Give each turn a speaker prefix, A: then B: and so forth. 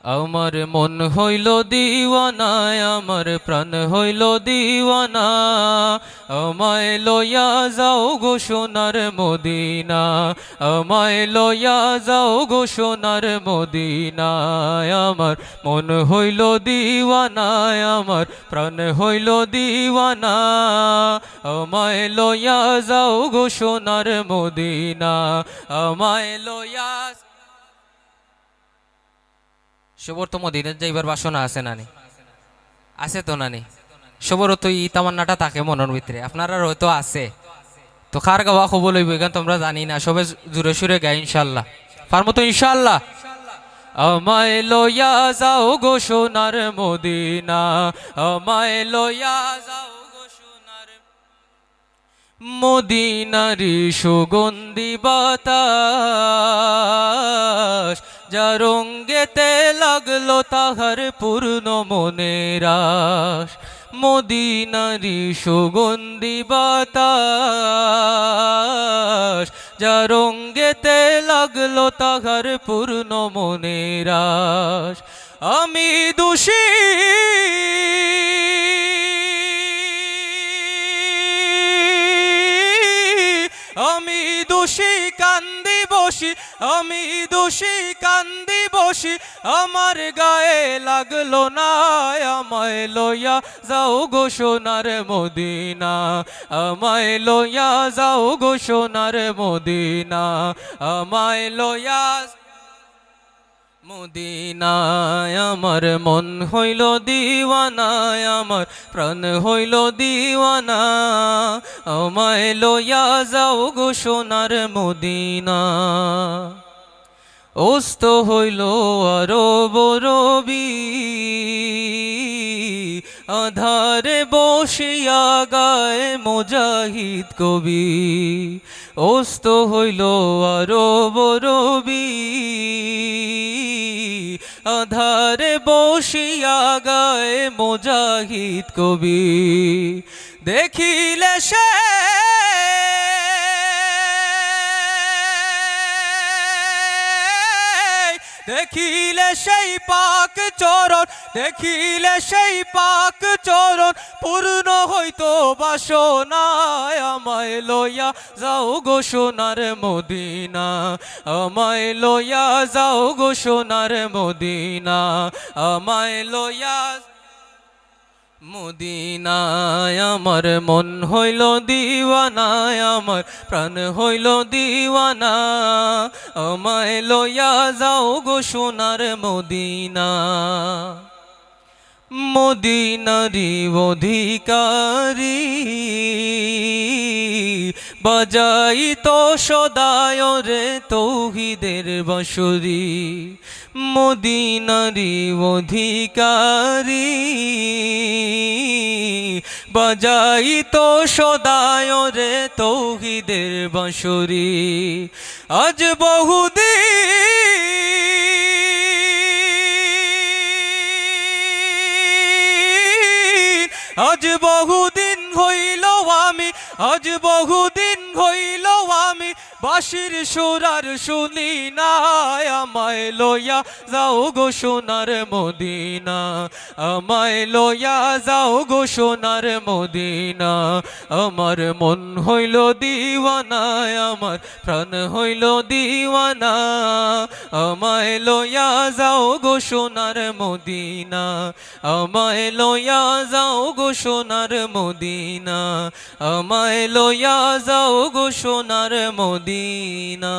A: আমার মন হইল দিওয়ানা, আমার প্রাণ হইল দিওয়ানা। আমায় লইয়া যাও গো সোনার মদিনা, আমায় লইয়া যাও গো সোনার মদিনা। আমার মন হইল দিওয়ানা, আমার প্রাণ হইল দিওয়ানা। আমায় লইয়া যাও গো সোনার মদিনা, আমায় লইয়া। সবর তো মদিনার যাইবার বাসনা আছে নানি? আছে তো নানি? সবর তো ই তামান্নাটা থাকে মনের ভিতরে, আপনার হয়তো আছে। তো কার গাওয়া খবর লইব এখান তোমরা জানি না, সবে জুড়ে সুরে গাই ইনশাল্লাহ। পারমো তো ইনশাল্লাহ? আমায় লইয়া যাও গো সোনার মদিনা, আমায় লইয়া যাও গো সোনার মদিনারি সুগন্ধি বাতাস, যা রঙ্গেতে লাগলো তাহার পূর্ণ মনের আশ। মদিনারি সুগন্ধি বাতাস, যা রঙ্গেতে লাগলো তাহার পূর্ণ মনের আশ। আমি দোষী আমি দোষী কান্দি বসি, আমি দোষী কান্দি বসি, আমার গায়ে লাগলো না। আমায় লইয়া যাও গো সোনার মদিনা, আমায় লইয়া যাও গো সোনার মদিনা, আমায় লইয়া মদিনায়। আমার মন হইল দিওয়ানা, আমার প্রাণ হইল দিওয়ানা। আমায় লইয়া যাও গো সোনার মদিনা। অস্ত হইল আরব রবি, আধারে বসিয়া গায়ে মুজাহিদ কবি। অস্ত হইল আরব রবি, আধারে বসিয়া গায়ে মুজাহিদ কবি। দেখিলে সে দেখিলে সেই পাক চরণ, দেখিলে সেই পাক চরণ, পূর্ণ হইতো বাসনায়। আমায় লইয়া যাও গো সোনার মদিনা, আমায় লইয়া যাও গো সোনার মদিনা, আমায় লইয়া মদিনায়। আমার মন হইল দিওয়ানা, আমার প্রাণ হইল দিওয়ানা। আমায় লইয়া যাও গো সোনার মদিনা। মদিনারি অধিকারী বাজাই তো সদায় রে তৌহিদের বাঁশরি। মদিনারি অধিকারী বাজাই তো সদায় রে তৌহিদের বাঁশরি। আজ আজ বহুদিন হইল আমি, আজ বহুদিন হইল আমি বাঁশির সুরার শুনি না। আমায় লইয়া যাও গো সোনার মদিনা, আমায় লইয়া যাও গো সোনার মদিনা। আমার মন হইল দিওয়ানা, আমার প্রাণ হইল দিওয়ানা। আমায় লইয়া যাও গো সোনার মদিনা, আমায় লইয়া যাও গো সোনার মদিনা, আমায় লইয়া যাও গো সোনার মদিনা।